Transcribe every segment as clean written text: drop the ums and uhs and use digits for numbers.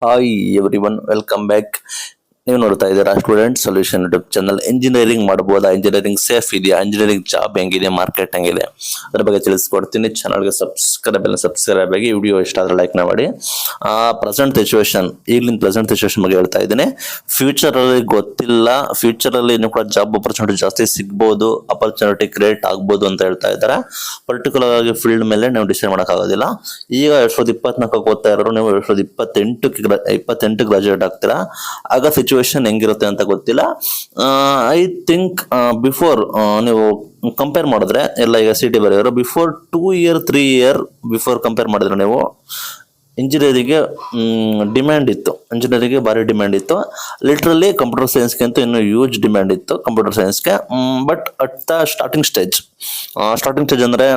Hi every one, welcome back. ನೀವು ನೋಡ್ತಾ ಇದ್ದೀರಾ student solution YouTube channel. Engineering ಮಾಡ್ಬೋದಾ, ಇಂಜಿನಿಯರಿಂಗ್ ಸೇಫ್ ಇದೆಯಾ, ಇಂಜಿನಿಯರಿಂಗ್ ಜಾಬ್ ಹೆಂಗಿದೆ, ಮಾರ್ಕೆಟ್ ಹೆಂಗಿದೆ, ಅದ್ರ ಬಗ್ಗೆ ತಿಳಿಸ್ಕೊಡ್ತೀನಿ. ಚಾನಲ್ಗೆ ಸಬ್ಸ್ಕ್ರೈಬ್ ಆಗಿ, ವಿಡಿಯೋ ಇಷ್ಟ ಆದ್ರೆ ಲೈಕ್ ಮಾಡಿ. ಪ್ರೆಸೆಂಟ್ ಸಿಚುವೇಶನ್, ಈಗಿನ ಪ್ರೆಸೆಂಟ್ ಸಿಚುವೇಶನ್ ಬಗ್ಗೆ ಹೇಳ್ತಾ ಇದ್ದೀನಿ. ಫ್ಯೂಚರ್ ಅಲ್ಲಿ ಗೊತ್ತಿಲ್ಲ, ಫ್ಯೂಚರ್ ಅಲ್ಲಿ ಇನ್ನೂ ಕೂಡ ಜಾಬ್ ಅಪರ್ಚುನಿಟಿ ಜಾಸ್ತಿ ಸಿಗ್ಬೋದು, ಅಪರ್ಚುನಿಟಿ ಕ್ರಿಯೇಟ್ ಆಗ್ಬೋದು ಅಂತ ಹೇಳ್ತಾ ಇದ್ದಾರೆ. ಪರ್ಟಿಕ್ಯುಲರ್ ಆಗಿ ಫೀಲ್ಡ್ ಮೇಲೆ ನಾವು ಡಿಸೈಡ್ ಮಾಡೋಕ್ಕಾಗೋದಿಲ್ಲ. ಈಗ 2024 ಓದ್ತಾ ಇರೋರು, ನೀವು 2028 ಗ್ರಾಜುಯೇಟ್ ಆಗ್ತೀರಾ. ಆಗ ಸಿಚುವೇಶನ್ ಹೆಂಗಿರುತ್ತೆ ಅಂತ ಗೊತ್ತಿಲ್ಲ. ಐ ಥಿಂಕ್ ಬಿಫೋರ್ ನೀವು ಕಂಪೇರ್ ಮಾಡಿದ್ರೆ ಎಲ್ಲ, ಈಗ ಸಿಟಿ ಬರೆಯೋರು before 2 year 3 year before compare ಮಾಡಿದ್ರೆ ನೀವು ಇಂಜಿನಿಯರಿಂಗ್ಗೆ ಡಿಮ್ಯಾಂಡ್ ಇತ್ತು, ಇಂಜಿನಿಯರಿಂಗ್ಗೆ ಭಾರಿ ಡಿಮ್ಯಾಂಡ್ ಇತ್ತು. ಲಿಟ್ರಲಿ ಕಂಪ್ಯೂಟರ್ ಸೈನ್ಸ್ಗೆ ಅಂತೂ ಇನ್ನೂ ಹ್ಯೂಜ್ ಡಿಮ್ಯಾಂಡ್ ಇತ್ತು ಕಂಪ್ಯೂಟರ್ ಸೈನ್ಸ್ಗೆ. But at the starting stage ಅಂದರೆ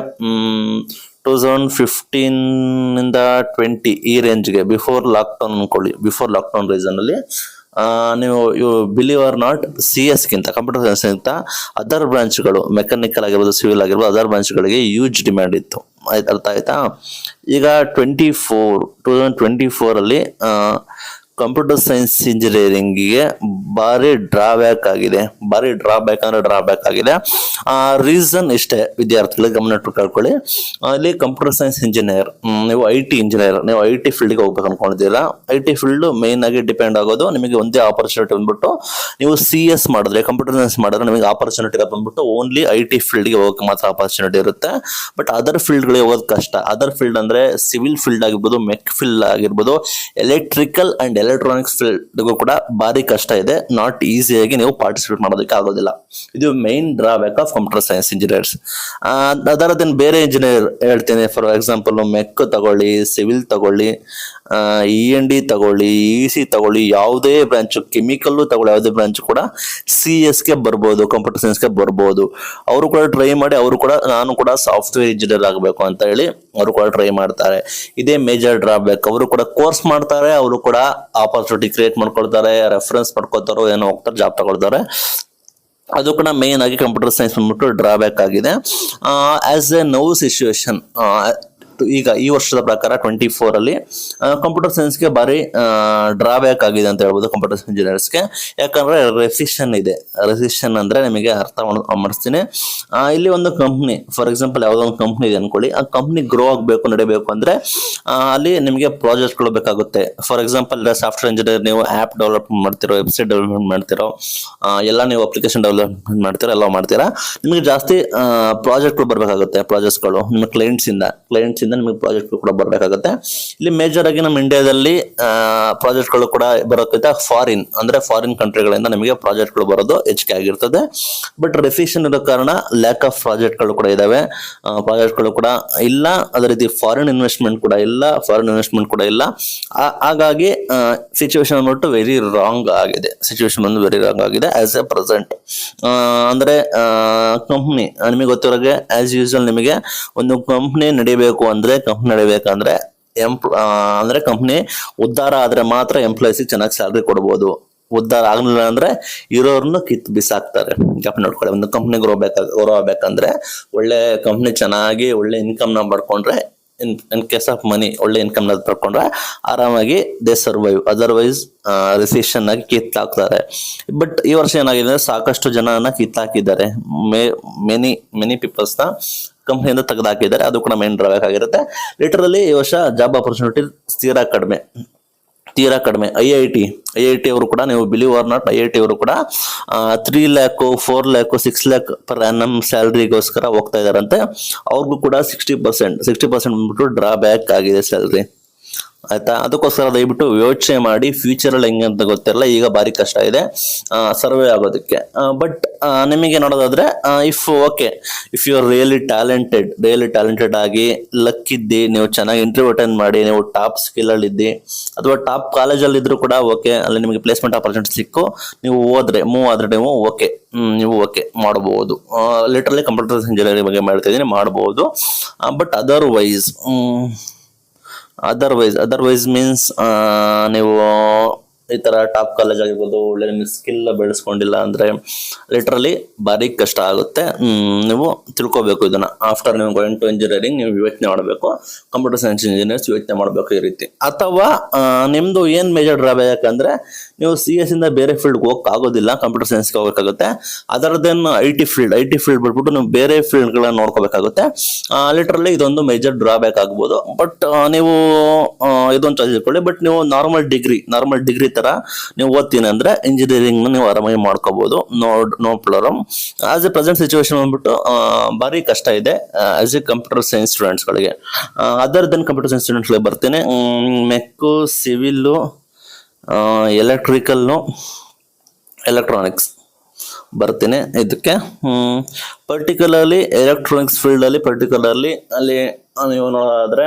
2015 ಇಂದ 20 ಈ ರೇಂಜ್ಗೆ, ಬಿಫೋರ್ ಲಾಕ್ಡೌನ್ ಅನ್ಕೊಳ್ಳಿ, ಬಿಫೋರ್ ಲಾಕ್ಡೌನ್ ರೀಸನ್ ಅಲ್ಲಿ ನೀವು ಬಿಲೀವ್ ಆರ್ ನಾಟ್, CS ಗಿಂತ, ಕಂಪ್ಯೂಟರ್ ಸೈನ್ಸ್ ಗಿಂತ ಅದರ್ ಬ್ರಾಂಚ್ಗಳು, ಮೆಕ್ಯಾನಿಕಲ್ ಆಗಿರ್ಬೋದು, ಸಿವಿಲ್ ಆಗಿರ್ಬೋದು, ಅದರ್ ಬ್ರಾಂಚ್ಗಳಿಗೆ ಹ್ಯೂಜ್ ಡಿಮ್ಯಾಂಡ್ ಇತ್ತು. ಅರ್ಥ ಆಯ್ತಾ? ಈಗ 2024 ಅಲ್ಲಿ ಕಂಪ್ಯೂಟರ್ ಸೈನ್ಸ್ ಇಂಜಿನಿಯರಿಂಗಿಗೆ ಭಾರಿ ಡ್ರಾಬ್ಯಾಕ್ ಆಗಿದೆ. ಭಾರಿ ಡ್ರಾಬ್ಯಾಕ್ ಆಗಿದೆ. ರೀಸನ್ ಇಷ್ಟೇ, ವಿದ್ಯಾರ್ಥಿಗಳಿಗೆ ಗಮನ ಇಟ್ಟು ಕಳ್ಕೊಳ್ಳಿ. ಅಲ್ಲಿ ಕಂಪ್ಯೂಟರ್ ಸೈನ್ಸ್ ಇಂಜಿನಿಯರ್, ನೀವು IT ಇಂಜಿನಿಯರ್, ನೀವು IT ಫೀಲ್ಡ್ಗೆ ಹೋಗ್ಬೇಕು ಅನ್ಕೊಂಡಿದ್ದೀರಾ. IT ಫೀಲ್ಡ್ ಮೇನ್ ಆಗಿ ಡಿಪೆಂಡ್ ಆಗೋದು, ನಿಮಗೆ ಒಂದೇ ಆಪರ್ಚುನಿಟಿ ಬಂದ್ಬಿಟ್ಟು ನೀವು CS ಮಾಡಿದ್ರೆ, ಕಂಪ್ಯೂಟರ್ ಸೈನ್ಸ್ ಮಾಡಿದ್ರೆ ನಿಮಗೆ ಆಪರ್ಚುನಿಟಿ ಬಂದ್ಬಿಟ್ಟು ಓನ್ಲಿ IT ಫೀಲ್ಡ್ಗೆ ಹೋಗಕ್ಕೆ ಮಾತ್ರ ಆಪರ್ಚುನಿಟಿ ಇರುತ್ತೆ. ಬಟ್ ಅದರ್ ಫೀಲ್ಡ್ಗಳಿಗೆ ಹೋಗೋದು ಕಷ್ಟ. ಅದರ್ ಫೀಲ್ಡ್ ಅಂದ್ರೆ ಸಿವಿಲ್ ಫೀಲ್ಡ್ ಆಗಿರ್ಬೋದು, ಮೆಕ್ ಫೀಲ್ಡ್ ಆಗಿರ್ಬೋದು, ಎಲೆಕ್ಟ್ರಿಕಲ್ ಅಂಡ್ ಎಲೆಕ್ಟ್ರಾನಿಕ್ಸ್ ಫೀಲ್ಡ್ಗೂ ಕೂಡ ಭಾರಿ ಕಷ್ಟ ಇದೆ. ನಾಟ್ ಈಸಿಯಾಗಿ ನೀವು ಪಾರ್ಟಿಸಿಪೇಟ್ ಮಾಡೋದಕ್ಕೆ ಆಗೋದಿಲ್ಲ. ಇದು main drawback of computer science engineers. ಅದರದೇನು ಬೇರೆ ಇಂಜಿನಿಯರ್ ಹೇಳ್ತೀನಿ. ಫಾರ್ ಎಕ್ಸಾಂಪಲ್ ಮೆಕ್ ತಗೊಳ್ಳಿ, ಸಿವಿಲ್ ತಗೊಳ್ಳಿ, END ತಗೊಳ್ಳಿ, EC ತಗೊಳ್ಳಿ, ಯಾವುದೇ ಬ್ರಾಂಚ್, ಕೆಮಿಕಲ್ ತಗೊಳ್ಳಿ, ಯಾವುದೇ ಬ್ರಾಂಚ್ ಕೂಡ CSಗೆ ಬರ್ಬೋದು, ಕಂಪ್ಯೂಟರ್ ಸೈನ್ಸ್ಗೆ ಬರ್ಬೋದು. ಅವರು ಕೂಡ ಟ್ರೈ ಮಾಡಿ, ಅವರು ಕೂಡ ನಾನು ಕೂಡ ಸಾಫ್ಟ್ವೇರ್ ಇಂಜಿನಿಯರ್ ಆಗಬೇಕು ಅಂತ ಹೇಳಿ ಅವರು ಕೂಡ ಟ್ರೈ ಮಾಡ್ತಾರೆ. ಇದೇ ಮೇಜರ್ ಡ್ರಾಬ್ಯಾಕ್. ಅವರು ಕೂಡ ಕೋರ್ಸ್ ಮಾಡ್ತಾರೆ, ಅವರು ಕೂಡ ಆಪರ್ಚುನಿಟಿ ಕ್ರಿಯೇಟ್ ಮಾಡ್ಕೊಳ್ತಾರೆ, ರೆಫರೆನ್ಸ್ ಮಾಡ್ಕೊಳ್ತಾರೋ ಏನೋ ಹೋಗ್ತಾರೆ, ಜಾಬ್ ತಗೊಳ್ತಾರೆ. ಅದು ಕೂಡ ಮೇನ್ ಆಗಿ ಕಂಪ್ಯೂಟರ್ ಸೈನ್ಸ್ ಬಂದ್ಬಿಟ್ಟು ಡ್ರಾಬ್ಯಾಕ್ ಆಗಿದೆ. ಆಸ್ ಎ ನೌ ಸಿಚುವೇಶನ್, ಈಗ ಈ ವರ್ಷದ ಪ್ರಕಾರ 2024 ಅಲ್ಲಿ ಕಂಪ್ಯೂಟರ್ ಸೈನ್ಸ್ಗೆ ಭಾರಿ ಡ್ರಾಬ್ಯಾಕ್ ಆಗಿದೆ ಅಂತ ಹೇಳ್ಬೋದು ಕಂಪ್ಯೂಟರ್ ಇಂಜಿನಿಯರ್ಸ್ಗೆ. ಯಾಕಂದ್ರೆ ರೆಸಿಷನ್ ಇದೆ. ರೆಸಿಷನ್ ಅಂದ್ರೆ ನಿಮಗೆ ಅರ್ಥ ಮಾಡಿಸ್ತೀನಿ. ಇಲ್ಲಿ ಒಂದು ಕಂಪ್ನಿ, ಫಾರ್ ಎಕ್ಸಾಂಪಲ್ ಯಾವುದೋ ಒಂದು ಕಂಪ್ನಿ ಇದೆ ಅನ್ಕೊಳ್ಳಿ, ಆ ಕಂಪ್ನಿ ಗ್ರೋ ಆಗಬೇಕು, ನಡಿಬೇಕು ಅಂದ್ರೆ ಅಲ್ಲಿ ನಿಮಗೆ ಪ್ರಾಜೆಕ್ಟ್ಗಳು ಬೇಕಾಗುತ್ತೆ. ಫಾರ್ ಎಕ್ಸಾಂಪಲ್ ಸಾಫ್ಟ್ವೇರ್ ಇಂಜಿನಿಯರ್, ನೀವು ಆ್ಯಪ್ ಡೆವಲಪ್ಮೆಂಟ್ ಮಾಡ್ತಿರೋ, ವೆಬ್ಸೈಟ್ ಡೆವಲಪ್ಮೆಂಟ್ ಮಾಡ್ತಿರೋ, ಎಲ್ಲ ನೀವು ಅಪ್ಲಿಕೇಶನ್ ಡೆವಲಪ್ಮೆಂಟ್ ಮಾಡ್ತೀರಾ, ಎಲ್ಲ ಮಾಡ್ತೀರಾ, ನಿಮಗೆ ಜಾಸ್ತಿ ಪ್ರಾಜೆಕ್ಟ್ಗಳು ಬರಬೇಕಾಗುತ್ತೆ. ಪ್ರಾಜೆಕ್ಟ್ಗಳು ನಿಮ್ಮ ಕ್ಲೈಂಟ್ಸ್ ಇಂದ ನಿಮಗೆ ಪ್ರಾಜೆಕ್ಟ್ ಕೂಡ ಬರಬೇಕಾಗುತ್ತೆ. ಇಲ್ಲಿ ಮೇಜರ್ ಆಗಿ ನಮ್ಮ ಇಂಡಿಯಾದಲ್ಲಿ ಪ್ರಾಜೆಕ್ಟ್ಗಳು ಕೂಡ ಬರೋಕ್ಕಿಂತ ಫಾರಿನ್ ಕಂಟ್ರಿಗಳಿಂದ ನಿಮಗೆ ಪ್ರಾಜೆಕ್ಟ್ಗಳು ಬರೋದು ಹೆಚ್ಚಿಗೆ ಆಗಿರ್ತದೆ. ಬಟ್ ರೆಸಿಷನ್ ಇರೋ ಕಾರಣ ಲ್ಯಾಕ್ ಆಫ್ ಪ್ರಾಜೆಕ್ಟ್ಗಳು ಕೂಡ ಇದಾವೆ, ಪ್ರಾಜೆಕ್ಟ್ಗಳು ಕೂಡ ಇಲ್ಲ. ಅದೇ ರೀತಿ ಫಾರಿನ್ ಇನ್ವೆಸ್ಟ್ಮೆಂಟ್ ಕೂಡ ಇಲ್ಲ. ಹಾಗಾಗಿ ಸಿಚುವೇಶನ್ ಬಂದ್ಬಿಟ್ಟು ವೆರಿ ರಾಂಗ್ ಆಗಿದೆ. As a present. ಅಂದ್ರೆ ಕಂಪ್ನಿ, ನಿಮಗೆ ಗೊತ್ತಿರೋಗೆ ಆಸ್ ಯೂಶುವಲ್, ನಿಮಗೆ ಒಂದು ಕಂಪ್ನಿ ನಡಿಬೇಕಂದ್ರೆ ಅಂದ್ರೆ ಕಂಪ್ನಿ ಉದ್ಧಾರ ಆದ್ರೆ ಮಾತ್ರ ಎಂಪ್ಲಾಯ್ಸ್ ಚೆನ್ನಾಗಿ ಸ್ಯಾಲ್ರಿ ಕೊಡ್ಬೋದು. ಉದ್ಧಾರ ಆಗ್ಲಿಲ್ಲ ಅಂದ್ರೆ ಇರೋರ್ನು ಕಿತ್ತು ಬಿಸಾಕ್ತಾರೆ. ಜ್ಞಾಪನ ನೋಡ್ಕೊಳ್ಳಿ. ಒಂದು ಕಂಪ್ನಿ ಗ್ರೋ ಆಗ್ಬೇಕಂದ್ರೆ ಒಳ್ಳೆ ಕಂಪ್ನಿ ಚೆನ್ನಾಗಿ ಒಳ್ಳೆ ಇನ್ಕಮ್ ನ ಪಡ್ಕೊಂಡ್ರೆ, ಇನ್ ಕೇಸ್ ಆಫ್ ಮನಿ ಒಳ್ಳೆ ಇನ್ಕಮ್ ನ ಪಡ್ಕೊಂಡ್ರೆ ಆರಾಮಾಗಿ ದೇ ಸರ್ವೈವ್. ಅದರ್ವೈಸ್ ರಿಸೆಷನ್ ಆಗಿ ಕಿತ್ತಾಕ್ತಾರೆ. ಬಟ್ ಈ ವರ್ಷ ಏನಾಗಿದೆ ಅಂದ್ರೆ ಸಾಕಷ್ಟು ಜನನ ಕಿತ್ತಾಕಿದ್ದಾರೆ. ಮೆನಿ ಪೀಪಲ್ಸ್ ನ ಕಂಪ್ನಿಯಿಂದ ತೆಗೆದಾಕಿದ್ದಾರೆ. ಅದು ಕೂಡ ಮೇನ್ ಡ್ರಾಬ್ಯಾಕ್ ಆಗಿರುತ್ತೆ. ಲಿಟರಲಿ ಈ ವರ್ಷ ಜಾಬ್ ಆಪರ್ಚುನಿಟಿ ತೀರಾ ಕಡಿಮೆ. IIT ಅವರು ಕೂಡ, ನೀವು ಬಿಲೀವ್ ಆರ್ ನಾಟ್, IIT ಅವರು ಕೂಡ 3 lakh 4 lakh 6 lakh per annum ಸ್ಯಾಲ್ರಿಗೋಸ್ಕರ ಹೋಗ್ತಾ ಇದಾರಂತೆ. ಅವ್ರಿಗೂ ಕೂಡ 60% ಬಂದ್ಬಿಟ್ಟು ಡ್ರಾಬ್ಯಾಕ್ ಆಗಿದೆ ಸ್ಯಾಲ್ರಿ. ಆಯ್ತಾ? ಅದಕ್ಕೋಸ್ಕರ ದಯವಿಟ್ಟು ಯೋಚನೆ ಮಾಡಿ. ಫ್ಯೂಚರ್ ಅಲ್ಲಿ ಹೆಂಗೆ ಅಂತ ಗೊತ್ತಿರಲ್ಲ. ಈಗ ಭಾರಿ ಕಷ್ಟ ಇದೆ ಸರ್ವೆ ಆಗೋದಕ್ಕೆ. ಬಟ್ ನಿಮಗೆ ನೋಡೋದಾದ್ರೆ, if you are really talented ಆಗಿ ಲಕ್ ಇದ್ದಿ, ನೀವು ಚೆನ್ನಾಗಿ ಇಂಟರ್ವ್ಯೂ ಅಟೆಂಡ್ ಮಾಡಿ, ನೀವು ಟಾಪ್ ಸ್ಕಿಲ್ ಅಲ್ಲಿ ಇದ್ದಿ, ಅಥವಾ ಟಾಪ್ ಕಾಲೇಜಲ್ಲಿ ಇದ್ರು ಕೂಡ ಅಲ್ಲಿ ನಿಮಗೆ ಪ್ಲೇಸ್ಮೆಂಟ್ ಆಪರ್ಚುನಿಟಿ ಸಿಕ್ಕು, ನೀವು ಮೂವ್ ಆದ್ರೆ ನೀವು ಮಾಡಬಹುದು. ಲಿಟರಲಿ ಕಂಪ್ಯೂಟರ್ ಇಂಜಿನಿಯರಿಂಗ್ ಬಗ್ಗೆ ಮಾಡ್ತಾ ಇದ್ದೀನಿ, ಮಾಡಬಹುದು. ಬಟ್ ಅದರ್ವೈಸ್ ಮೀನ್ಸ್ ನೀವು ಈ ತರ ಟಾಪ್ ಕಾಲೇಜ್ ಆಗಿರ್ಬೋದು, ಒಳ್ಳೆ ನಿಮಗೆ ಸ್ಕಿಲ್ ಬೆಳೆಸ್ಕೊಂಡಿಲ್ಲ ಅಂದ್ರೆ ಲಿಟ್ರಲಿ ಭಾರಿ ಕಷ್ಟ ಆಗುತ್ತೆ. ನೀವು ತಿಳ್ಕೊಬೇಕು ಇದನ್ನ. ಆಫ್ಟರ್ ನೀವು ಗೋಯಿಂಗ್ ಟು ಇಂಜಿನಿಯರಿಂಗ್ ನೀವು ಯೋಚನೆ ಮಾಡಬೇಕು, ಕಂಪ್ಯೂಟರ್ ಸೈನ್ಸ್ ಇಂಜಿನಿಯರ್ಸ್ ಯೋಚನೆ ಮಾಡಬೇಕು ಈ ರೀತಿ. ಅಥವಾ ನಿಮ್ದು ಏನ್ ಮೇಜರ್ ಡ್ರಾಬ್ಯಾಕ್ ಅಂದ್ರೆ ನೀವು CS ಇಂದ ಬೇರೆ ಫೀಲ್ಡ್ ಹೋಗಕ್ ಆಗೋದಿಲ್ಲ, ಕಂಪ್ಯೂಟರ್ ಸೈನ್ಸ್ಗೆ ಹೋಗಬೇಕಾಗುತ್ತೆ. ಅದರ್ ದೆನ್ IT ಫೀಲ್ಡ್ ಬಿಟ್ಬಿಟ್ಟು ನೀವು ಬೇರೆ ಫೀಲ್ಡ್ ಗಳನ್ನ ನೋಡ್ಕೋಬೇಕಾಗುತ್ತೆ. ಲಿಟ್ರಲಿ ಇದೊಂದು ಮೇಜರ್ ಡ್ರಾಬ್ಯಾಕ್ ಆಗ್ಬೋದು. ಬಟ್ ನೀವು ಇದೊಂದು ಚಾಯ್ಸ್ ಇಟ್ಕೊಳ್ಳಿ. ಬಟ್ ನೀವು ನಾರ್ಮಲ್ ಡಿಗ್ರಿ ತರ ನೀವು ಓದ್ತೀನಿ ಅಂದ್ರೆ ಇಂಜಿನಿಯರಿಂಗ್ ನೀವು ಆರಾಮಾಗಿ ಮಾಡ್ಕೋಬಹುದು, no problem. As a present situation ಬಂದ್ಬಿಟ್ಟು ಭಾರಿ ಕಷ್ಟ ಇದೆ as a computer science students ಗಳಿಗೆ. Other than computer science students ಗಳಿಗೆ ಬರ್ತೀನಿ. ಮೆಕ್ಕು, ಸಿವಿಲ್, ಎಲೆಕ್ಟ್ರಾನಿಕ್ಸ್ ಬರ್ತೀನಿ. ಇದಕ್ಕೆ ಪರ್ಟಿಕ್ಯುಲರ್ಲಿ ಎಲೆಕ್ಟ್ರಾನಿಕ್ಸ್ ಫೀಲ್ಡ್ ಅಲ್ಲಿ ಪರ್ಟಿಕ್ಯುಲರ್ಲಿ ಅಲ್ಲಿ ನೀವು ನೋಡೋದಾದ್ರೆ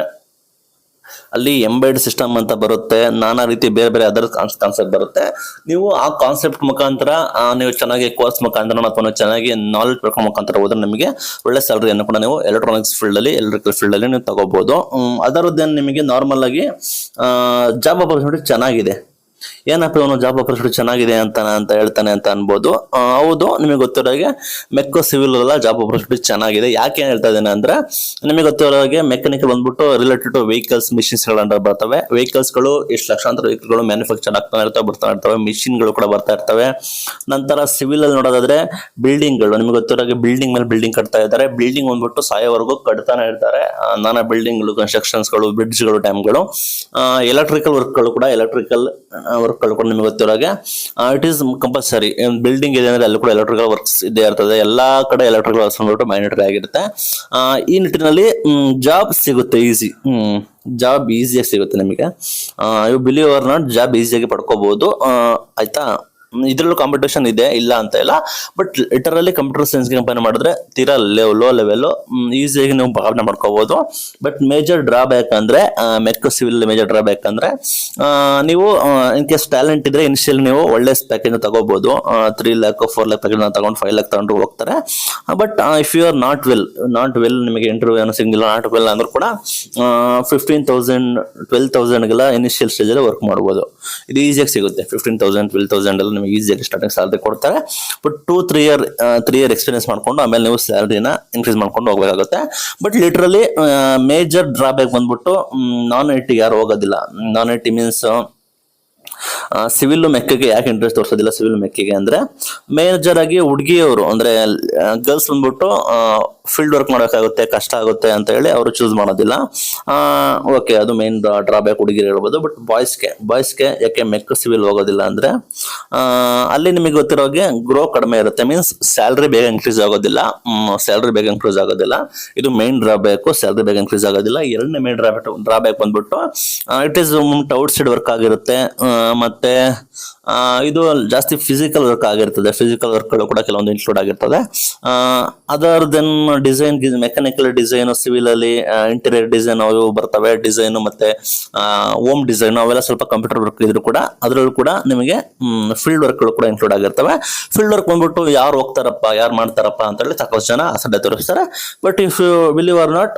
ಅಲ್ಲಿ ಎಂಬೆಡ್ ಸಿಸ್ಟಮ್ ಅಂತ ಬರುತ್ತೆ, ನಾನಾ ರೀತಿ ಬೇರೆ ಬೇರೆ ಅದರ್ ಕಾನ್ಸೆಪ್ಟ್ ಬರುತ್ತೆ. ನೀವು ಆ ಕಾನ್ಸೆಪ್ಟ್ ಮುಖಾಂತರ ನೀವು ಚೆನ್ನಾಗಿ ಕೋರ್ಸ್ ಮುಖಾಂತರ ಅಥವಾ ಚೆನ್ನಾಗಿ ನಾಲೆಜ್ ಪಡ್ಕೊ ಮುಖಾಂತರ ಹೋದ್ರೆ ನಿಮಗೆ ಒಳ್ಳೆ ಸ್ಯಾಲರಿಯನ್ನು ಕೂಡ ನೀವು ಎಲೆಕ್ಟ್ರಾನಿಕ್ಸ್ ಫೀಲ್ಡ್ ಅಲ್ಲಿ ಎಲೆಕ್ಟ್ರಿಕಲ್ ಫೀಲ್ಡ್ ಅಲ್ಲಿ ನೀವು ತಗೋಬಹುದು. ಅದರದ್ದೇನು ನಿಮಗೆ ನಾರ್ಮಲ್ ಆಗಿ ಜಾಬ್ ಆಪರ್ಚುನಿಟಿ ಚೆನ್ನಾಗಿದೆ. ಏನಪ್ಪ ಇವನು ಜಾಬ್ ಆಪರ್ಚುನಿಟಿ ಚೆನ್ನಾಗಿದೆ ಅಂತ ಹೇಳ್ತಾನೆ ಅಂತ ಅನ್ಬೋದು. ಹೌದು, ನಿಮಗೆ ಗೊತ್ತಿರೋ ಹಾಗೆ ಮೆಕ್ಕೋ ಸಿವಿಲ್ ಎಲ್ಲ ಜಾಬ್ ಆಪರ್ಚುನಿಟಿ ಚೆನ್ನಾಗಿದೆ. ಯಾಕೆ ಏನ್ ಹೇಳ್ತಾ ಇದ್ದೇನೆ ಅಂದ್ರೆ ನಿಮಗೆ ಗೊತ್ತಿರೋ ಹಾಗೆ ಮೆಕ್ಯಾನಿಕಲ್ ಬಂದ್ಬಿಟ್ಟು ರಿಲೇಟೆಡ್ ಟು ವೆಹಿಕಲ್ಸ್, ಮಿಷಿನ್ಸ್ ಗಳು ಅಂಡರ್ ಬರ್ತವೆ. ವೆಹಿಕಲ್ಸ್ ಗಳು ಎಷ್ಟು ಲಕ್ಷಾಂತರ ವೆಹಿಕಲ್ ಗಳು ಮ್ಯಾನುಫ್ಯಾಕ್ಚರ್ ಬರ್ತಾ ಇರ್ತವೆ, ಮಿಷಿನ್ ಗಳು ಕೂಡ ಬರ್ತಾ ಇರ್ತವೆ. ನಂತರ ಸಿವಿಲ್ ಅಲ್ಲಿ ನೋಡೋದಾದ್ರೆ ಬಿಲ್ಡಿಂಗ್ ಗಳು, ನಿಮಗೆ ಗೊತ್ತಿರೋ ಹಾಗೆ ಬಿಲ್ಡಿಂಗ್ ಮೇಲೆ ಬಿಲ್ಡಿಂಗ್ ಕಟ್ತಾ ಇದ್ದಾರೆ. ಬಿಲ್ಡಿಂಗ್ ಬಂದ್ಬಿಟ್ಟು ಸಾಯೋವರೆಗೂ ಕಟ್ತಾನೆ ಇರ್ತಾರೆ. ನಾನಾ ಬಿಲ್ಡಿಂಗ್ ಗಳು, ಕನ್ಸ್ಟ್ರಕ್ಷನ್ಸ್ ಗಳು, ಬ್ರಿಡ್ಜ್ ಗಳು, ಡ್ಯಾಮ್ ಗಳು. ಎಲೆಕ್ಟ್ರಿಕಲ್ ವರ್ಕ್ ಗಳು ಕೂಡ ನಿಮಗೆ ಗೊತ್ತಿರೋ ಹಾಗೆ ಇಟ್ ಈಸ್ ಕಂಪಲ್ಸರಿ. ಬಿಲ್ಡಿಂಗ್ ಇದೆ ಅಂದ್ರೆ ಅಲ್ಲಿ ಕೂಡ ಎಲೆಕ್ಟ್ರಿಕಲ್ ವರ್ಕ್ಸ್ ಇದೇ ಇರ್ತದೆ. ಎಲ್ಲಾ ಕಡೆ ಎಲೆಕ್ಟ್ರಿಕಲ್ ವರ್ಕ್ಸ್ ಬಂದ್ಬಿಟ್ಟು ಮ್ಯಾಂಡೇಟರಿ ಆಗಿರುತ್ತೆ. ಈ ನಿಟ್ಟಿನಲ್ಲಿ ಜಾಬ್ ಸಿಗುತ್ತೆ ಜಾಬ್ ಈಸಿಯಾಗಿ ಸಿಗುತ್ತೆ ನಿಮಗೆ. You believe or not, job ಈಸಿಯಾಗಿ ಪಡ್ಕೋಬಹುದು. ಆಯ್ತಾ, ಇದ್ರಲ್ಲೂ ಕಾಂಪಿಟೇಷನ್ ಇದೆ, ಇಲ್ಲ ಅಂತ ಇಲ್ಲ. But literally computer science compare ಮಾಡಿದ್ರೆ ತೀರಾ ಲೋ ಲೆವೆಲ್, ಈಸಿಯಾಗಿ ನೀವು ಭಾವನೆ ಮಾಡ್ಕೋಬಹುದು. ಬಟ್ ಮೇಜರ್ ಡ್ರಾಬ್ಯಾಕ್ ಅಂದ್ರೆ ಮೆಕ್ಕೋ ಸಿವಿಲ್ ಮೇಜರ್ ಡ್ರಾಬ್ಯಾಕ್ ಅಂದ್ರೆ ನೀವು ಇನ್ ಕೇಸ್ ಟ್ಯಾಲೆಂಟ್ ಇದ್ರೆ ಇನಿಷಿಯಲ್ ನೀವು ಒಳ್ಳೆ ಪ್ಯಾಕೇಜ್ ತಗೋಬಹುದು. 3 lakh 4 lakh ಪ್ಯಾಕೇಜ್ ತಗೊಂಡು 5 lakh ತಗೊಂಡು ಹೋಗ್ತಾರೆ. But if you are not well ನಿಮಗೆ ಇಂಟರ್ವ್ಯೂ ಏನೋ ಸಿಗಲಿಲ್ಲ, ನಾಟ್ ವೆಲ್ ಅಂದ್ರೂ ಕೂಡ 15,000 12,000 ಗೆಲ್ಲ ಇನಿಷಿಯಲ್ ಸ್ಟೇಜ್ ಅಲ್ಲಿ ವರ್ಕ್ ಮಾಡಬಹುದು. ಇದು ಈಸಿಯಾಗಿ ಸಿಗುತ್ತೆ. 15,000 12,000 ಎಲ್ಲ ಈಸಿಯಾಗಿ ಸ್ಟಾರ್ಟಿಂಗ್ ಸ್ಯಾಲರಿ ಕೊಡ್ತಾರೆ. ಬಟ್ 3 year ಎಕ್ಸ್ಪೀರಿಯನ್ಸ್ ಮಾಡ್ಕೊಂಡು ಆಮೇಲೆ ನೀವು ಸ್ಯಾಲರಿನ ಇನ್ಕ್ರೀಸ್ ಮಾಡ್ಕೊಂಡು ಹೋಗ್ಬೇಕಾಗುತ್ತೆ. ಬಟ್ ಲಿಟ್ರಲಿ ಮೇಜರ್ ಡ್ರಾಬ್ಯಾಕ್ ಬಂದ್ಬಿಟ್ಟು ನಾನ್ IT ಯಾರು ಹೋಗೋದಿಲ್ಲ. ನಾನ್ IT ಮೀನ್ಸ್ ಸಿವಿಲ್ ಮೆಕ್ಕಿಗೆ ಯಾಕೆ ಇಂಟ್ರೆಸ್ಟ್ ತೋರಿಸೋದಿಲ್ಲ ಸಿವಿಲ್ ಮೆಕ್ಕಿಗೆ ಅಂದ್ರೆ ಮೇಜರ್ ಆಗಿ ಹುಡುಗಿಯವರು ಅಂದ್ರೆ ಗರ್ಲ್ಸ್ ಬಂದ್ಬಿಟ್ಟು ಫೀಲ್ಡ್ ವರ್ಕ್ ಮಾಡೋಕ್ಕಾಗುತ್ತೆ, ಕಷ್ಟ ಆಗುತ್ತೆ ಅಂತ ಹೇಳಿ ಅವರು ಚೂಸ್ ಮಾಡೋದಿಲ್ಲ. ಓಕೆ, ಅದು ಮೇನ್ ಡ್ರಾಬ್ಯಾಕ್ ಹುಡುಗಿರು ಹೇಳ್ಬೋದು. ಬಟ್ ಬಾಯ್ಸ್ಗೆ ಯಾಕೆ ಮೆಕ್ ಸಿವಿಲ್ ಹೋಗೋದಿಲ್ಲ ಅಂದ್ರೆ ಅಲ್ಲಿ ನಿಮಗೆ ಗೊತ್ತಿರೋ ಹಾಗೆ ಗ್ರೋ ಕಡಿಮೆ ಇರುತ್ತೆ. ಮೀನ್ಸ್ ಸ್ಯಾಲ್ರಿ ಬೇಗ ಇನ್ಕ್ರೀಸ್ ಆಗೋದಿಲ್ಲ. ಇದು ಮೇನ್ ಡ್ರಾಬ್ಯಾಕ್. ಸ್ಯಾಲ್ರಿ ಬೇಗ ಇನ್ಕ್ರೀಸ್ ಆಗೋದಿಲ್ಲ. ಎರಡನೇ ಮೇನ್ ಡ್ರಾಬ್ಯಾಕ್ ಬಂದ್ಬಿಟ್ಟು it is outside work ಆಗಿರುತ್ತೆ. ಮತ್ತೆ ಇದು ಜಾಸ್ತಿ ಫಿಸಿಕಲ್ ವರ್ಕ್ ಆಗಿರ್ತದೆ. ಫಿಸಿಕಲ್ ವರ್ಕ್ ಗಳು ಕೂಡ ಕೆಲವೊಂದು ಇನ್ಕ್ಲೂಡ್ ಆಗಿರ್ತದೆ. Other than design, mechanical design, civil ಅಲ್ಲಿ ಇಂಟೀರಿಯರ್ ಡಿಸೈನ್ ಅವು ಬರ್ತವೆ. ಡಿಸೈನ್ ಮತ್ತೆ ಹೋಮ್ ಡಿಸೈನ್ ಅವೆಲ್ಲ ಸ್ವಲ್ಪ ಕಂಪ್ಯೂಟರ್ ವರ್ಕ್ ಇದ್ರು ಕೂಡ ಅದರಲ್ಲೂ ಕೂಡ ನಿಮಗೆ ಫೀಲ್ಡ್ ವರ್ಕ್ ಗಳು ಕೂಡ ಇನ್ಕ್ಲೂಡ್ ಆಗಿರ್ತವೆ. ಫೀಲ್ಡ್ ವರ್ಕ್ ಬಂದ್ಬಿಟ್ಟು ಯಾರು ಹೋಗ್ತಾರಪ್ಪ, ಯಾರು ಮಾಡ್ತಾರಪ್ಪ ಅಂತ ಹೇಳಿ ಸಾಕಷ್ಟು ಜನ ಅಸಡ್ಡೆ ತೋರಿಸ್ತಾರೆ. But if you believe or not,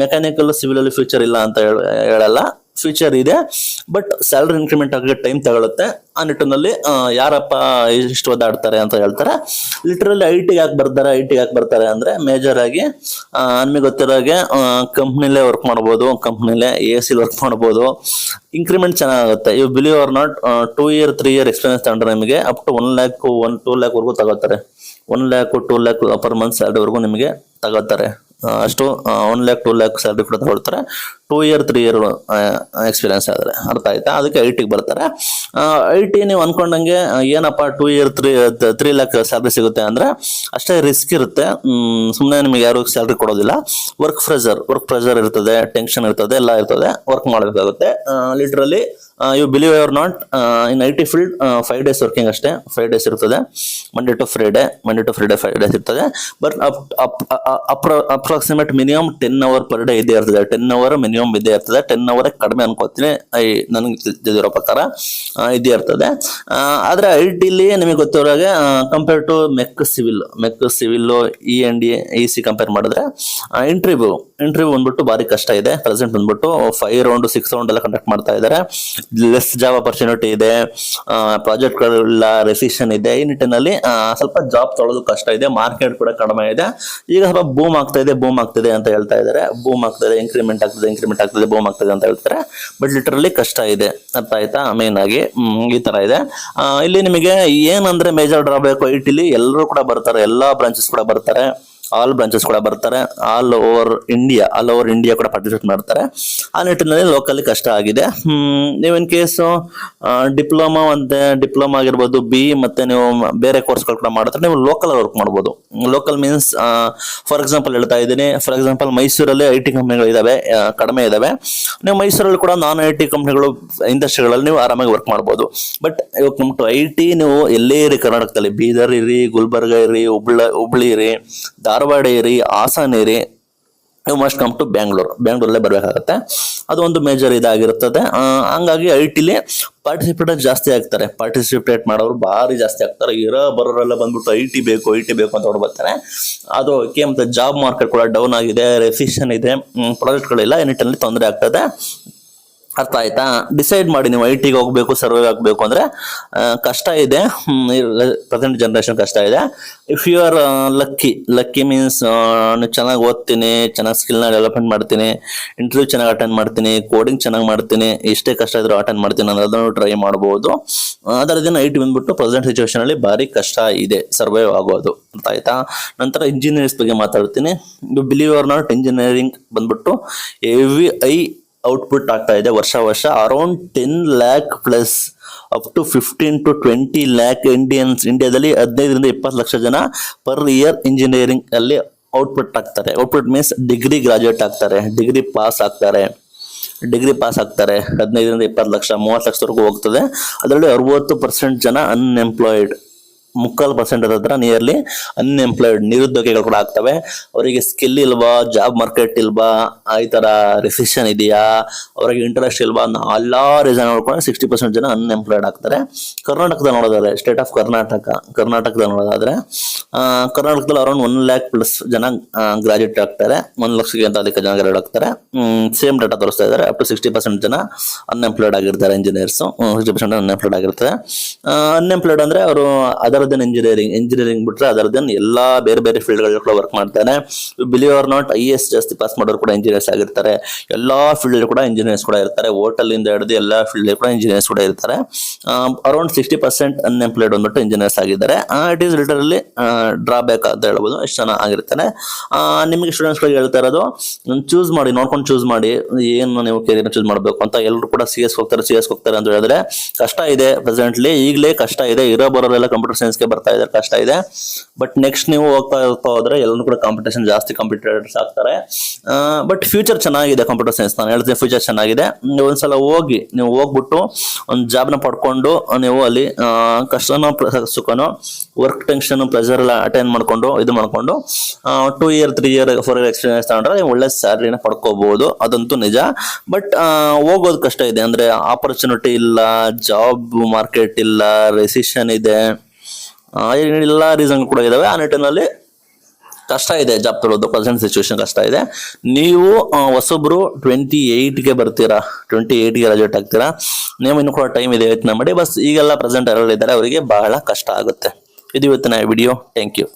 mechanical civil ಅಲ್ಲಿ ಫ್ಯೂಚರ್ ಇಲ್ಲ ಅಂತ ಹೇಳಲ್ಲ, ಫ್ಯೂಚರ್ ಇದೆ. ಬಟ್ ಸ್ಯಾಲರಿ ಇನ್ಕ್ರಿಮೆಂಟ್ ಆಗೋಕೆ ಟೈಮ್ ತಗೊಳುತ್ತೆ. ಆ ನಿಟ್ಟಿನಲ್ಲಿ ಯಾರಪ್ಪ ಇಷ್ಟು ಓದಾಡ್ತಾರೆ ಅಂತ ಹೇಳ್ತಾರೆ. ಲಿಟರಲಿ ಐಟಿಗೆ ಯಾಕೆ ಬರ್ತಾರೆ ಅಂದ್ರೆ ಮೇಜರ್ ಆಗಿ ನಮಗೆ ಗೊತ್ತಿರೋ ಹಾಗೆ ಕಂಪ್ನಿಲೇ ವರ್ಕ್ ಮಾಡ್ಬೋದು, ಕಂಪ್ನಿಲೇ AC ವರ್ಕ್ ಮಾಡ್ಬೋದು, ಇನ್ಕ್ರಿಮೆಂಟ್ ಚೆನ್ನಾಗುತ್ತೆ. ಇವು believe or not 2 year 3 year experience ತಗೊಂಡ್ರೆ ನಿಮಗೆ ಅಪ್ ಟು 1 lakh 2 lakh ವರೆಗೂ ತಗೋತಾರೆ. 1 lakh 2 lakh per month salary ವರೆಗೂ ನಿಮಗೆ ತಗೋತಾರೆ. ಅಷ್ಟು 1 lakh 2 lakh ಸ್ಯಾಲರಿ ಕೂಡ ತಗೊಳ್ತಾರೆ 2 year 3 year ಎಕ್ಸ್ಪೀರಿಯನ್ಸ್ ಆದ್ರೆ. ಅರ್ಥ ಆಯ್ತಾ? ಅದಕ್ಕೆ ಐಟಿಗೆ ಬರ್ತಾರೆ. ಐಟಿ ನೀವು ಅನ್ಕೊಂಡಂಗೆ ಏನಪ್ಪಾ 2 year 3 lakh ಸ್ಯಾಲರಿ ಸಿಗುತ್ತೆ ಅಂದ್ರೆ ಅಷ್ಟೇ ರಿಸ್ಕ್ ಇರುತ್ತೆ. ಸುಮ್ಮನೆ ನಿಮಗೆ ಯಾರು ಸ್ಯಾಲರಿ ಕೊಡೋದಿಲ್ಲ. ವರ್ಕ್ ಪ್ರೆಷರ್ ಇರ್ತದೆ, ಟೆನ್ಷನ್ ಇರ್ತದೆ, ಎಲ್ಲ ಇರ್ತದೆ. ವರ್ಕ್ ಮಾಡಬೇಕಾಗುತ್ತೆ. Literally you believe or not, in IT field 5 days working ಅಷ್ಟೇ. 5 days ಇರ್ತದೆ. ಮಂಡೇ ಟು ಫ್ರೈಡೆ 5 days ಇರ್ತದೆ. But approximate minimum 10 hour per day ಇದ್ದೇ ಇರ್ತದೆ. 10 hour ಮಿನಿಮಮ್ ಮಿನಿಮಮ್ ಇದ್ದೇ ಇರ್ತದೆ. 10 ಅವರ್ ಕಡಿಮೆ ಅನ್ಕೋತೀನಿ, ನನಗೆ ತಿಳಿದಿರೋ ಪ್ರಕಾರ ಇದೇ ಇರ್ತದೆ. ಆದ್ರೆ IT ನಿಮಗೆ ಗೊತ್ತಿರೋಗೆ compare to mech civil E&E compare ಮಾಡಿದ್ರೆ ಇಂಟರ್ವ್ಯೂ ಬಂದ್ಬಿಟ್ಟು ಭಾರಿ ಕಷ್ಟ ಇದೆ. ಪ್ರೆಸೆಂಟ್ ಬಂದ್ಬಿಟ್ಟು 5 ರೌಂಡ್ 6 ರೌಂಡ್ ಎಲ್ಲ ಕಂಡಕ್ಟ್ ಮಾಡ್ತಾ ಇದ್ದಾರೆ. ಲೆಸ್ ಜಾಬ್ ಆಪರ್ಚುನಿಟಿ ಇದೆ, ಪ್ರಾಜೆಕ್ಟ್ಗಳೆಲ್ಲ ರೆಸಿಷನ್ ಇದೆ. ಈ ನಿಟ್ಟಿನಲ್ಲಿ ಸ್ವಲ್ಪ ಜಾಬ್ ತೊಳೋದು ಕಷ್ಟ ಇದೆ. ಮಾರ್ಕೆಟ್ ಕೂಡ ಕಡಿಮೆ ಇದೆ. ಈಗ ಸ್ವಲ್ಪ ಬೂಮ್ ಆಗ್ತಿದೆ ಅಂತ ಹೇಳ್ತಾ ಇದ್ದಾರೆ. ಬೂಮ್ ಆಗ್ತದೆ, ಇಂಕ್ರಿಮೆಂಟ್ ಆಗ್ತದೆ, ಬೂಮ್ ಆಗ್ತದೆ ಅಂತ ಹೇಳ್ತಾರೆ. ಬಟ್ ಲಿಟರಲಿ ಕಷ್ಟ ಇದೆ, ಅರ್ಥ ಆಯ್ತಾ? ಮೇನ್ ಆಗಿ ಈ ತರ ಇದೆ. ಇಲ್ಲಿ ನಿಮಗೆ ಏನಂದ್ರೆ ಮೇಜರ್ ಡ್ರಾಬ್ಯಾಕ್ IT ಎಲ್ಲರೂ ಕೂಡ ಬರ್ತಾರೆ, ಎಲ್ಲಾ ಬ್ರಾಂಚಸ್ ಕೂಡ ಬರ್ತಾರೆ, ಆಲ್ ಬ್ರಾಂಚಸ್ ಕೂಡ ಬರ್ತಾರೆ, ಆಲ್ ಓವರ್ ಇಂಡಿಯಾ ಕೂಡ ಪಾರ್ಟಿಸಿಪೇಟ್ ಮಾಡ್ತಾರೆ. ಆ ನಿಟ್ಟಿನಲ್ಲಿ ಲೋಕಲಿ ಕಷ್ಟ ಆಗಿದೆ. ನೀವು ಇನ್ ಕೇಸ್ ಡಿಪ್ಲೊಮಾ ಆಗಿರ್ಬೋದು, ಮತ್ತೆ ನೀವು ಬೇರೆ ಕೋರ್ಸ್ಗಳು ಕೂಡ ಮಾಡಿದ್ರೆ ನೀವು ಲೋಕಲ್ ವರ್ಕ್ ಮಾಡ್ಬೋದು. ಲೋಕಲ್ ಮೀನ್ಸ್ ಫಾರ್ ಎಕ್ಸಾಂಪಲ್ ಹೇಳ್ತಾ ಇದ್ದೀನಿ, ಫಾರ್ ಎಕ್ಸಾಂಪಲ್ ಮೈಸೂರಲ್ಲಿ IT ಕಂಪ್ನಿಗಳು ಇದಾವೆ, ಕಡಿಮೆ ಇದಾವೆ. ನೀವು ಮೈಸೂರಲ್ಲಿ ಕೂಡ ನಾನ್ IT ಕಂಪ್ನಿಗಳು ಇಂಡಸ್ಟ್ರಿಗಳಲ್ಲಿ ನೀವು ಆರಾಮಾಗಿ ವರ್ಕ್ ಮಾಡ್ಬೋದು. ಬಟ್ ಇವಾಗ ಕಮ್ ಟು IT, ನೀವು ಎಲ್ಲೇ ಇರಿ ಕರ್ನಾಟಕದಲ್ಲಿ, ಬೀದರ್ ಇರಿ, ಗುಲ್ಬರ್ಗ ಇರಿ, ಹುಬ್ಳಿ ಇರಿ, ಧಾರವಾಡ ಇರಿ, ಹಾಸನ ಇರಿ, ಯು ಮಸ್ಟ್ ಕಮ್ ಟು ಬ್ಯಾಂಗ್ಳೂರಲ್ಲೇ ಬರ್ಬೇಕಾಗತ್ತೆ. ಅದು ಒಂದು ಮೇಜರ್ ಇದಾಗಿರುತ್ತದೆ. ಹಂಗಾಗಿ IT ಪಾರ್ಟಿಸಿಪೇಟ್ ಮಾಡೋರು ಭಾರಿ ಜಾಸ್ತಿ ಆಗ್ತಾರೆ. ಬರೋರೆಲ್ಲ ಬಂದ್ಬಿಟ್ಟು IT ಬೇಕು ಅಂತ ಹೊರಡು ಬರ್ತಾರೆ. ಅದು ಮತ್ತೆ ಜಾಬ್ ಮಾರ್ಕೆಟ್ ಕೂಡ ಡೌನ್ ಆಗಿದೆ, ರೆಸಿಷನ್ ಇದೆ, ಪ್ರಾಜೆಕ್ಟ್ಗಳಿಲ್ಲ, ಏನಿಟ್ಟಲ್ಲಿ ತೊಂದರೆ ಆಗ್ತದೆ. ಅರ್ಥ ಆಯ್ತಾ? ಡಿಸೈಡ್ ಮಾಡಿ, ನೀವು IT ಗೆ ಹೋಗ್ಬೇಕು, ಸರ್ವೇ ಆಗಬೇಕು ಅಂದ್ರೆ ಕಷ್ಟ ಇದೆ. ಪ್ರೆಸೆಂಟ್ ಜನರೇಷನ್ ಕಷ್ಟ ಇದೆ. If you are lucky means ನೀವು ಚೆನ್ನಾಗಿ ಓದ್ತೀನಿ, ಚೆನ್ನಾಗಿ ಸ್ಕಿಲ್ನ ಡೆವಲಪ್ಮೆಂಟ್ ಮಾಡ್ತೀನಿ, ಇಂಟರ್ವ್ಯೂ ಚೆನ್ನಾಗಿ ಅಟೆಂಡ್ ಮಾಡ್ತೀನಿ, ಕೋಡಿಂಗ್ ಚೆನ್ನಾಗಿ ಮಾಡ್ತೀನಿ, ಎಷ್ಟೇ ಕಷ್ಟ ಇದ್ರೂ ಅಟೆಂಡ್ ಮಾಡ್ತೀನಿ ಅನ್ನೋದನ್ನು ಟ್ರೈ ಮಾಡಬಹುದು. ಅದರದೇನು IT ಬಂದ್ಬಿಟ್ಟು ಪ್ರೆಸೆಂಟ್ ಸಿಚುವೇಶನ್ ಅಲ್ಲಿ ಭಾರಿ ಕಷ್ಟ ಇದೆ ಸರ್ವೈವ್ ಆಗೋದು. ಅರ್ಥ ಆಯ್ತಾ? ನಂತರ ಇಂಜಿನಿಯರ್ಸ್ ಬಗ್ಗೆ ಮಾತಾಡ್ತೀನಿ. ಬಿಲೀವ್ ಆರ್ ನಾಟ್, ಇಂಜಿನಿಯರಿಂಗ್ ಬಂದ್ಬಿಟ್ಟು ಹೆವಿ ಔಟ್ಪುಟ್ ಆಗ್ತಾ ಇದೆ ವರ್ಷ around 10 lakh plus up to 15 to 20 lakh ಇಂಡಿಯಾದಲ್ಲಿ 15 ರಿಂದ 20 ಲಕ್ಷ ಜನ ಪರ್ ಇಯರ್ ಇಂಜಿನಿಯರಿಂಗ್ ಅಲ್ಲಿ ಔಟ್ಪುಟ್ ಆಗ್ತಾರೆ. ಔಟ್ಪುಟ್ ಮೀನ್ಸ್ ಡಿಗ್ರಿ ಗ್ರಾಜುಯೇಟ್ ಆಗ್ತಾರೆ, ಡಿಗ್ರಿ ಪಾಸ್ ಆಗ್ತಾರೆ. 15 ರಿಂದ 20 ಲಕ್ಷ, 30 ಲಕ್ಷದವರೆಗೂ ಹೋಗ್ತದೆ. ಅದರಲ್ಲಿ 60% ಜನ ಅನ್ಎಂಪ್ಲಾಯ್ಡ್, 3% ಹತ್ರ ನಿಯರ್ಲಿ ಅನ್ಎಂಪ್ಲಾಯ್ಡ್, ನಿರುದ್ಯೋಗಿಗಳು ಕೂಡ ಆಗ್ತವೆ. ಅವರಿಗೆ ಸ್ಕಿಲ್ ಇಲ್ವಾ, ಜಾಬ್ ಮಾರ್ಕೆಟ್ ಇಲ್ವಾ, ಈ ತರ ರೆಸಿಷನ್ ಇದೆಯಾ, ಅವರಿಗೆ ಇಂಟ್ರೆಸ್ಟ್ ಇಲ್ವಾ, ಎಲ್ಲಾ ರೀಸನ್ ನೋಡ್ಕೊಂಡು 60% ಜನ ಅನ್ಎಂಪ್ಲಾಯ್ಡ್ ಆಗ್ತಾರೆ. ಕರ್ನಾಟಕದ ನೋಡೋದಾದ್ರೆ, ಸ್ಟೇಟ್ ಆಫ್ ಕರ್ನಾಟಕದ ನೋಡೋದಾದ್ರೆ ಕರ್ನಾಟಕದಲ್ಲಿ ಅರೌಂಡ್ 1 lakh ಪ್ಲಸ್ ಜನ ಗ್ರಾಜುಯೇಟ್ ಆಗ್ತಾರೆ, 1 ಲಕ್ಷಕ್ಕಿಂತ ಅಧಿಕ ಜನ ಗ್ರಾಜುಯೇಟ್ ಆಗ್ತಾರೆ. ಸೇಮ್ ಡೇಟಾ ತೋರಿಸ್ತಾ ಇದ್ದಾರೆ. ಅಪ್ ಟು 60% ಜನ ಅನ್ಎಂಪ್ಲಾಯ್ಡ್ ಆಗಿರ್ತಾರೆ. ಇಂಜಿನಿಯರ್ಸ್ 60% ಅನ್ಎಂಪ್ಲಾಯ್ಡ್ ಆಗಿರ್ತಾರೆ. ಅನ್ಎಂಪ್ಲಾಯ್ಡ್ ಅಂದ್ರೆ ಅವರು ಅದರದ್ದೇನು ಇಂಜಿನಿಯರಿಂಗ್ ಬಿಟ್ರೆ ಅದರದ್ದೇನು ಎಲ್ಲಾ ಬೇರೆ ಫೀಲ್ಡ್ ಗಳಲ್ಲಿ ಕೂಡ ವರ್ಕ್ ಮಾಡ್ತಾರೆ. ಬಿಲೀವ್ ಆರ್ ನಾಟ್, IAS ಜಾಸ್ತಿ ಪಾಸ್ ಮಾಡೋರು ಕೂಡ ಇಂಜಿನಿಯರ್ಸ್ ಆಗಿರ್ತಾರೆ. ಎಲ್ಲಾ ಫೀಲ್ಡ್ ಕೂಡ ಇಂಜಿನಿಯರ್ಸ್ ಕೂಡ ಇರ್ತಾರೆ. ಹೋಟೆಲ್ ಇಂದ ಹಿಡಿದು ಎಲ್ಲಾ ಫೀಲ್ಡ್ ಕೂಡ ಇಂಜಿನಿಯರ್ಸ್ ಕೂಡ ಇರ್ತಾರೆ. ಅರೌಂಡ್ 60% ಅನ್ಎಂಪ್ಲಾಯ್ಡ್ ಬಂದ್ಬಿಟ್ಟು ಇಂಜಿನಿಯರ್ಸ್ ಆಗಿದ್ದಾರೆ. ಇಟ್ ಈಸ್ ಲಿಟರಲಿ ಡ್ರಾಬ್ಯಾಕ್ ಅಂತ ಹೇಳ್ಬೋದು. ಎಷ್ಟು ಜನ ಆಗಿರ್ತಾರೆ. ನಿಮಗೆ ಸ್ಟೂಡೆಂಟ್ಸ್ ಗಳಿಗೆ ಹೇಳ್ತಾ ಇರೋದು, ನೋಡ್ಕೊಂಡು ಚೂಸ್ ಮಾಡಿ ಏನು ನೀವು ಕೆರಿಯರ್ ಚೂಸ್ ಮಾಡಬೇಕು ಅಂತ. ಎಲ್ಲರೂ ಕೂಡ CS ಹೋಗ್ತಾರೆ ಅಂತ ಹೇಳಿದ್ರೆ ಕಷ್ಟ ಇದೆ. ಪ್ರೆಸೆಂಟ್ಲಿ ಈಗಲೇ ಕಷ್ಟ ಇದೆ. ಬರೋರೆಲ್ಲ ಕಂಪ್ಯೂಟರ್ ಸೈನ್ಸ್ ಗೆ ಬರ್ತಾ ಇದ್ದಾರೆ, ಕಷ್ಟ ಇದೆ. ಬಟ್ ನೆಕ್ಸ್ಟ್ ನೀವು ಹೋಗ್ತಾ ಹೋದ್ರೆ ಎಲ್ಲರೂ ಕೂಡ ಕಾಂಪಿಟೇಷನ್ ಜಾಸ್ತಿ, ಕಾಂಪಿಟೇಟರ್ಸ್ ಆಗ್ತಾರೆ. ಬಟ್ ಫ್ಯೂಚರ್ ಚೆನ್ನಾಗಿದೆ ಕಂಪ್ಯೂಟರ್ ಸೈನ್ಸ್. ನಾನು ಹೇಳ್ತೀನಿ ಫ್ಯೂಚರ್ ಚೆನ್ನಾಗಿದೆ. ನೀವು ಒಂದ್ಸಲ ನೀವು ಹೋಗ್ಬಿಟ್ಟು ಒಂದು ಜಾಬ್ನ ಪಡ್ಕೊಂಡು ನೀವು ಅಲ್ಲಿ ಕಷ್ಟನೋ ಸುಖನೋ, ವರ್ಕ್ ಟೆನ್ಷನ್, ಪ್ರೆಷರ್ ಎಲ್ಲ ಅಟೆಂಡ್ ಮಾಡ್ಕೊಂಡು 2 year 3 year 4 year ಎಕ್ಸ್ಪೀರಿಯನ್ಸ್ ತಗೊಂಡ್ರೆ ಒಳ್ಳೆ ಸ್ಯಾಲರಿನ ಪಡ್ಕೋಬಹುದು. ಅದಂತೂ ನಿಜ. ಬಟ್ ಹೋಗೋದು ಕಷ್ಟ ಇದೆ. ಅಂದ್ರೆ ಆಪರ್ಚುನಿಟಿ ಇಲ್ಲ, ಜಾಬ್ ಮಾರ್ಕೆಟ್ ಇಲ್ಲ, ರೆಸಿಷನ್ ಇದೆ, ಎಲ್ಲಾ ರೀಸನ್ ಕೂಡ ಇದಾವೆ. ಆ ನಿಟ್ಟಿನಲ್ಲಿ ಕಷ್ಟ ಇದೆ ಜಾಬ್ ತಗೊಳ್ಳೋದು. ಪ್ರೆಸೆಂಟ್ ಸಿಚುವೇಶನ್ ಕಷ್ಟ ಇದೆ. ನೀವು ಹೊಸೊಬ್ರು 28ಗೆ ಬರ್ತೀರಾ, 28ಗೆ ಗ್ರಾಜುಯೇಟ್ ಆಗ್ತೀರಾ, ನೀವು ಇನ್ನು ಕೂಡ ಟೈಮ್ ಇದೆ, ಯೋಚನೆ ಮಾಡಿ. ಬಸ್ ಈಗೆಲ್ಲ ಪ್ರೆಸೆಂಟ್ ಯಾರು ಇದ್ದಾರೆ ಅವರಿಗೆ ಬಹಳ ಕಷ್ಟ ಆಗುತ್ತೆ. ಇದು ಇವತ್ತಿನ ವಿಡಿಯೋ. Thank you.